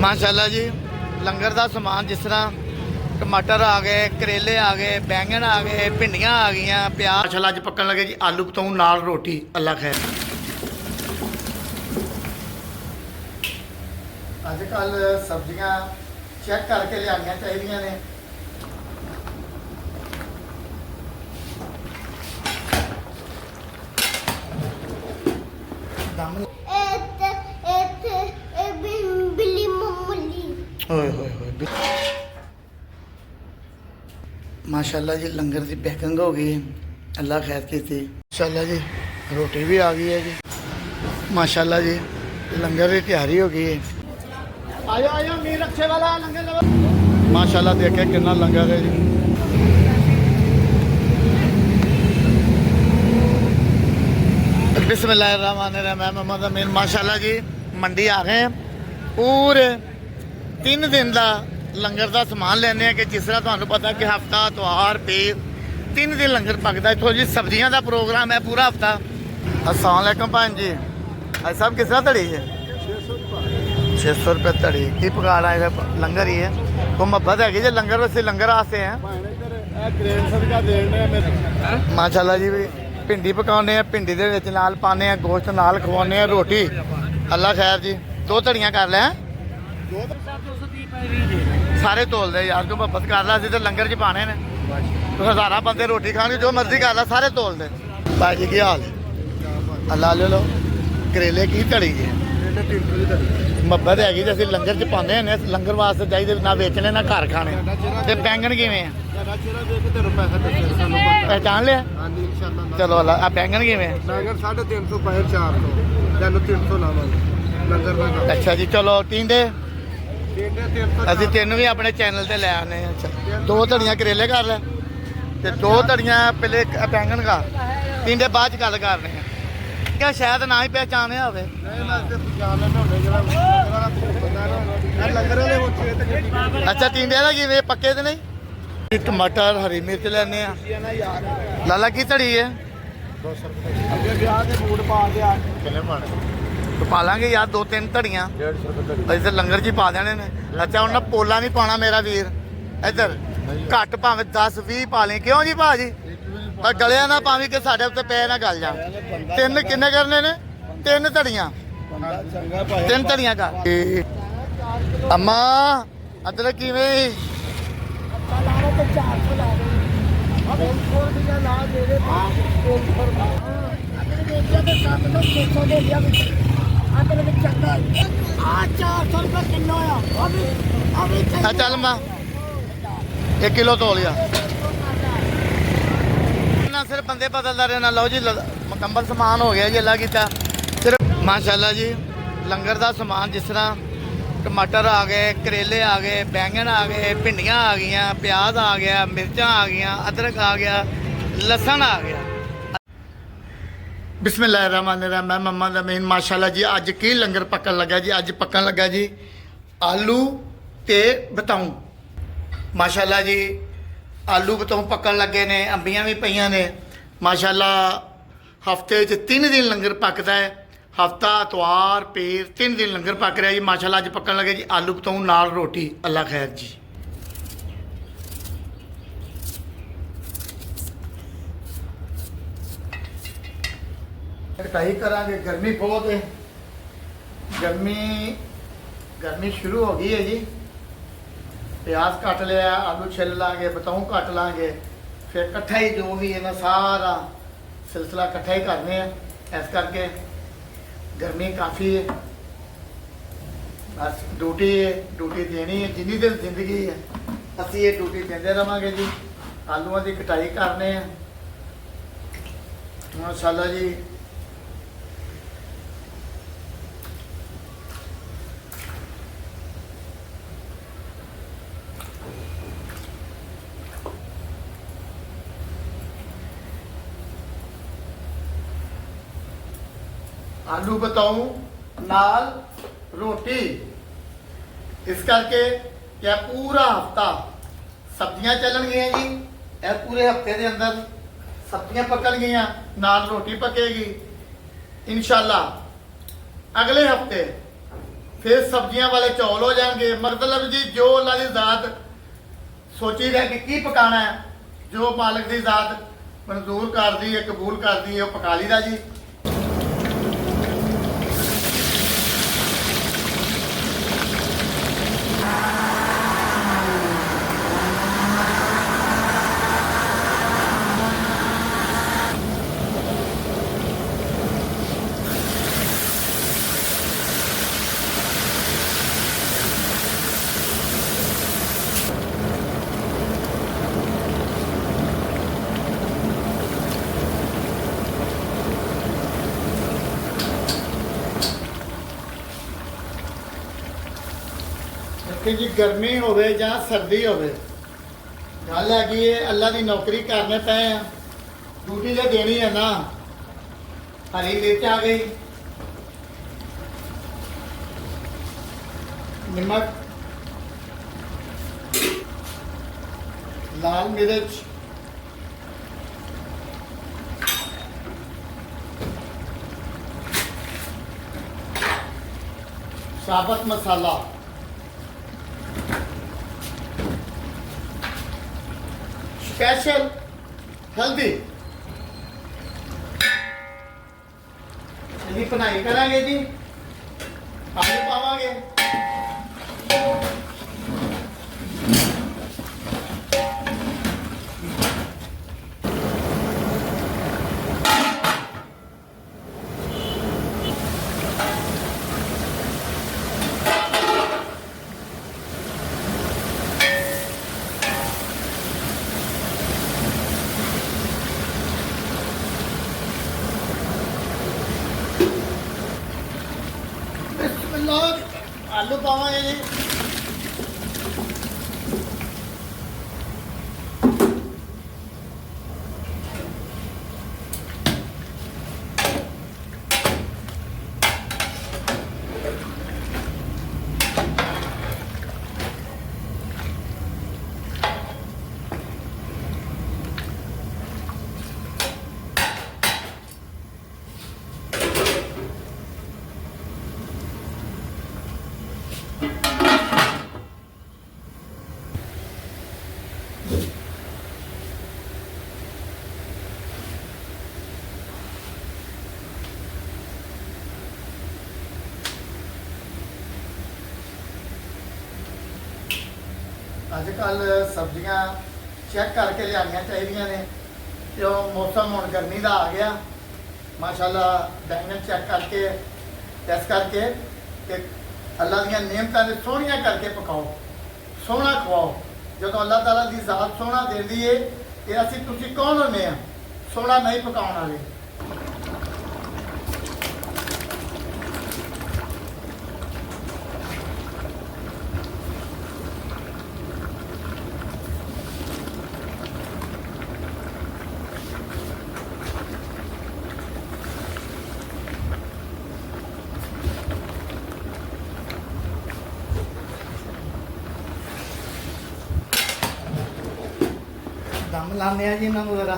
माशाल्लाह जी लंगर का समान जिस तरह टमाटर आ गए, करेले आ गए, बैंगन आ गए, भिंडियां आ गई, प्याज माशाल्लाह अज पकन लगे जी आलू बतौं नाल रोटी। अल्लाह खैर। अजकल सब्जियां चेक करके लियानियां चाहिए ने। दम माशाल्लाह जी लंगर की पैकिंग हो गई। अल्लाह खैर की थी। माशाल्लाह जी रोटी भी आ गई है जी। माशाल्लाह जी लंगर की तैयारी हो गई है। आयो आयो मीर रक्षे वाला लंगर लो। माशाल्लाह देखे कितना लंगर है जी। बिस्मिल्लाहिर्रहमानिर्रहीम। मोहम्मद अमीन। माशाल्लाह जी मंडी आ गए हैं। पूरे 3 दिन का लंगर का समान लेने कि जिस तरह तुहानू पता कि हफ्ता त्यौहार पीर 3 दिन लंगर पकता इतों जी। सब्जियां का प्रोग्राम है पूरा हफ्ता। अस्सलाम वालेकुम भाई जी। भाई साहब किस तरह धड़ी है? 600 रुपये धड़ी। की पकाना है? लंगर ही है। को मोहब्बत हैगी जी लंगर वैसे लंगर आते हैं। माशाल्लाह जी भी भिंडी पकाने भिंडी दे विच नाल पाने गोश्त नाल खवाने रोटी। अल्लाह खैर जी। 2 धड़ियां कर लें सारे तोल दे यार। को मोहब्बत कर ला तो लंगर च पाने ने। तो हज़ारा बंदे रोटी खाने जो मर्जी कर ला सारे तोल दे। भाई जी की हाल है? अल्लाह ले लो। करेले की धड़ी है? मोहब्बत हैगी जी असं लंगर च पाने हैं। लंगर वास्ते चाहिए ना बेचने ना घर खाने। ते बैंगन किवें पहचान लिया? चलो अल्लाह। बैंगन किवें? 350 पैर 400 300 लावांगे। अच्छा जी चलो टींडे ਅਸੀਂ 3 भी अपने चैनल से लै आने। अच्छा 2 धड़ियां करेले कर ले ते 2 धड़ियां पहले बैंगन कर टींडे बाद च गल करने क्या शायद ना ही पहचाने होवे। अच्छा टींडे का किवें पक्के तो नहीं? टमाटर हरी मिर्च लेने लाला की धड़ी है? तो पा लांगे यार 2-3 धड़ियां ऐसे लंगर च पा देने ने। अच्छा उन्हें पोला नहीं पाना मेरा वीर इधर घट भावें 10-20 पा लें। क्यों जी भाजी पर गलिया ना पावी कि साढ़े उत्ते पे ना गल जा। 3 किन्ने करने ने? 3 धड़ियां 3 धड़ियां कर। अम्मा अदरक किवें? चल मां 1 किलो तो लिया ना। सिर्फ बंदे बदलता रहना। लो जी मुकम्मल समान हो गया जी। अल्लाह कीता सिर्फ माशाल्लाह जी लंगर का समान जिस तरह टमाटर आ गए, करेले आ गए, बैंगन आ गए, भिंडियां आ गई, प्याज आ गया, मिर्चां आ गई, अदरक आ गया, लसन आ गया। बिस्मिल्लाहिर्रहमानिर्रहीम। मैं मोहम्मद अमीन। माशाल्लाह जी अज की लंगर पकन लगा जी। अज पकन लगा जी आलू ते बतौं। माशाल्लाह जी आलू बतौं पकन लगे ने। अंबियां भी पईयां ने। माशाल्लाह हफ्ते 3 दिन लंगर पकता है। हफ्ता इतवार पीर 3 दिन लंगर पक रहा जी। माशाल्लाह अज पकन लगे जी आलू बतौं नाल रोटी। अल्लाह खैर जी। कटाई करांगे। गर्मी बहुत है। गर्मी शुरू हो गई है जी। प्याज कट लिया, आलू छिल लांगे, बतौं कट लांगे, फिर कट्ठा ही जो भी है ना सारा सिलसिला कट्ठा ही करने हैं। इस करके गर्मी काफ़ी है। बस ड्यूटी है, ड्यूटी देनी है। जिन्नी दिन जिंदगी है असी ये ड्यूटी देते रहांगे जी। आलूआं की कटाई करने हैं। माशाल्लाह जी आलू बतौं नाल रोटी। इस करके क्या पूरा हफ्ता सब्जियां चलन गई जी। यह पूरे हफ्ते के अंदर सब्जियां पकन गई नाल रोटी पकेगी। इंशाल्लाह अगले हफ्ते ਫਿਰ ਸਬਜ਼ੀਆਂ ਵਾਲੇ ਚੌਲ ਹੋ ਜਾਣਗੇ। ਮਤਲਬ ਜੀ ਜੋ ਅੱਲਾ ਦੀ ਜ਼ਾਤ ਸੋਚੀ ਰਿਹਾ ਕਿ ਕੀ ਪਕਾਣਾ ਹੈ, ਜੋ ਮਾਲਕ ਦੀ ਜ਼ਾਤ ਮਨਜ਼ੂਰ ਕਰਦੀ ਹੈ, ਕਬੂਲ ਕਰਦੀ ਹੈ, ਉਹ ਪਕਾ ਲਈਦਾ ਜੀ। ਕਿ ਜੀ ਗਰਮੀ ਹੋਵੇ ਜਾਂ ਸਰਦੀ ਹੋਵੇ, ਗੱਲ ਹੈਗੀ ਹੈ ਅੱਲਾ ਦੀ ਨੌਕਰੀ ਕਰਨੇ ਪਏ ਆ, ਡਿਊਟੀ ਤੇ ਦੇਣੀ ਹੈ ਨਾ। ਹਰੀ ਮਿਰਚ ਆ ਗਈ, ਨਮਕ, ਲਾਲ मिर्च, साबुत मसाला, स्पेशल हल्दी, ਇਹਦੀ ਬਣਾਈ ਕਰਾਂਗੇ ਜੀ। ਆਲੂ ਪਾਵਾਂਗੇ, आलू पावांगे जी। ਅੱਜ ਕੱਲ ਸਬਜ਼ੀਆਂ ਚੈੱਕ ਕਰਕੇ ਲਿਆਉਣੀਆਂ ਚਾਹੀਦੀਆਂ ਨੇ, ਤੇ ਉਹ ਮੌਸਮ ਹੁਣ ਗਰਮੀ ਦਾ ਆ ਗਿਆ। ਮਾਸ਼ਾਅੱਲਾ ਬੈਂਗਣ ਚੈੱਕ ਕਰਕੇ, ਟੈਸਟ ਕਰਕੇ ਤੇ ਅੱਲਾ ਦੀਆਂ ਨਿਯਮਤਾਂ ਦੇ ਸੋਹਣੀਆਂ ਕਰਕੇ ਪਕਾਓ, ਸੋਹਣਾ ਖਵਾਓ। ਜਦੋਂ ਅੱਲਾਹ ਤਾਲਾ ਦੀ ਜ਼ਾਤ ਸੋਹਣਾ ਦਿੰਦੀ ਏ ਤੇ ਅਸੀਂ ਤੁਸੀਂ ਕੌਣ ਹੁੰਦੇ ਆ ਸੋਹਣਾ ਨਹੀਂ ਪਕਾਉਣ ਵਾਲੇ। दम लाने जी इन्होंने जरा।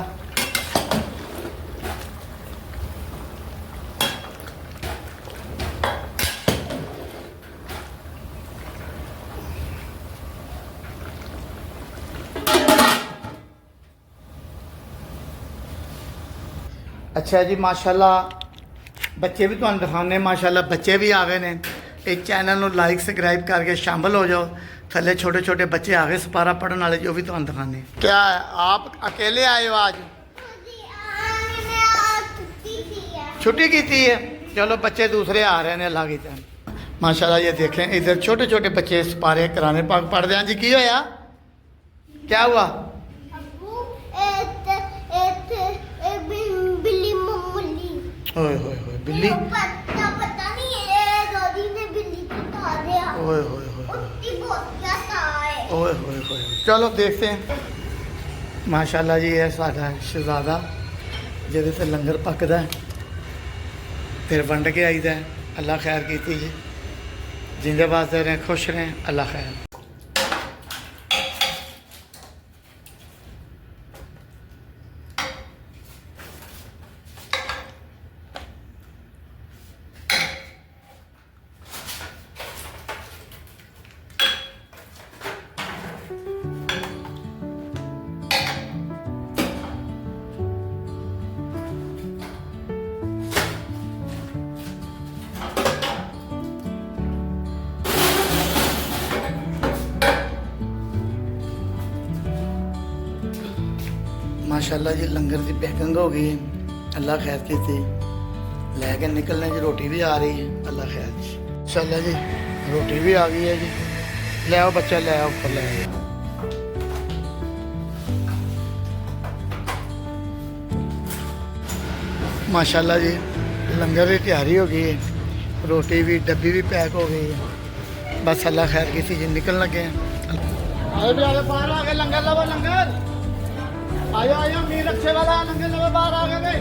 अच्छा जी माशाल्लाह बच्चे भी तुहानू दिखाने, माशाल्लाह बच्चे भी आ गए ने। इस चैनल को लाइक सब्सक्राइब करके शामिल हो जाओ। थले छोटे छोटे बच्चे आ गए सपारा पढ़ने वाले, जो भी तुहानू दिखाने। क्या है आप अकेले आए हो आज? छुट्टी की थी है, चलो बच्चे दूसरे आ रहे हैं अल्लाह की तरह। माशाल्लाह ये देखें इधर छोटे छोटे बच्चे सपारे कराने पढ़ते हैं जी। की होया, क्या हुआ? ओए होए होए बिल्ली, पता नहीं है दादी ने बिल्ली को खा दिया। ओए होए होए उसकी बहुत ज्यादा है। ओए होए होए। चलो देखते हैं। माशाल्लाह जी ये साडा शहजादा जिहदे ते लंगर पकदा है, फिर वंड के आईदा है। अल्लाह खैर कीती जी, जिंदे वास्ते रहें, खुश रहें, अल्लाह खैर। ਮਾਸ਼ਾਅੱਲਾ ਜੀ ਲੰਗਰ ਦੀ ਪੈਕਿੰਗ ਹੋ ਗਈ। ਅੱਲਾ ਖੈਰ ਕੀਤੀ। ਲੈ ਕੇ ਨਿਕਲਣੇ ਜੀ, ਰੋਟੀ ਵੀ ਆ ਰਹੀ ਹੈ। ਅੱਲਾ ਖੈਰ ਜੀ। ਮਾਸ਼ਾਅੱਲਾ ਜੀ ਰੋਟੀ ਵੀ ਆ ਗਈ ਹੈ ਜੀ। ਲੈ ਆਓ ਬੱਚਾ, ਲੈ ਆਓ ਉੱਪਰ, ਲੈ ਆਓ। ਮਾਸ਼ਾਅੱਲਾ ਜੀ ਲੰਗਰ ਦੀ ਤਿਆਰੀ ਹੋ ਗਈ ਹੈ। ਰੋਟੀ ਵੀ, ਡੱਬੀ ਵੀ ਪੈਕ ਹੋ ਗਈ ਹੈ। ਬਸ ਅੱਲਾ ਖੈਰ ਕੀਤੀ ਜੀ, ਨਿਕਲਣ ਲੱਗੇ हैं। आयो भी आगे, बाहर आ गए। लंगर लवो, लंगर आयो आयो। मीर अच्छे वाला लंगर लवो, बाहर आ गए।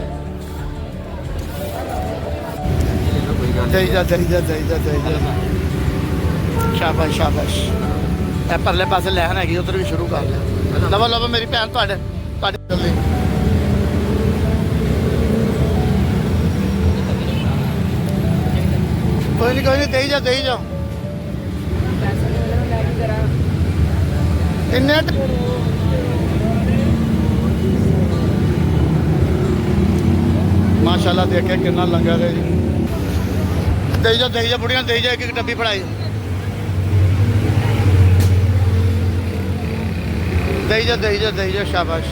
शाबाश शाबाश। ਇਹ ਪਰਲੇ ਪਾਸੇ ਲੈਣ ਹੈਗੀ, ਉਧਰ ਵੀ ਸ਼ੁਰੂ ਕਰ ਲੈ। ਲਵੋ ਲਵੋ ਮੇਰੀ ਭੈਣ, ਤੁਹਾਡੇ ਜਲਦੀ। ਕੋਈ ਨਹੀਂ ਦੇਈ ਜਾ। ਇੰਨੇ ਮਾਸ਼ਾਅੱਲਾ ਦੇਖਿਆ ਕਿੰਨਾ ਲੰਗਰ ਹੈ ਜੀ। ਦੇਈ ਜਾ ਬੁੜੀਆਂ, ਦੇਈ ਜਾ। ਇੱਕ ਡੱਬੀ ਫੜਾਈ, ਦੇਈ ਜਾ। ਸ਼ਾਬਾਸ਼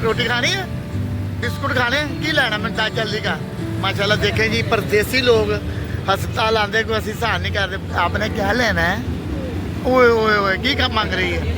रोटी खानी है, बिस्कुट खाने की लेना मैं चाह जल्दी का। माशाल्लाह देखें जी परदेसी लोग हस्पताल आते कोई असं सहन नहीं करते। आपने क्या लेना है? ओए ओए ओए की कब मांग रही है।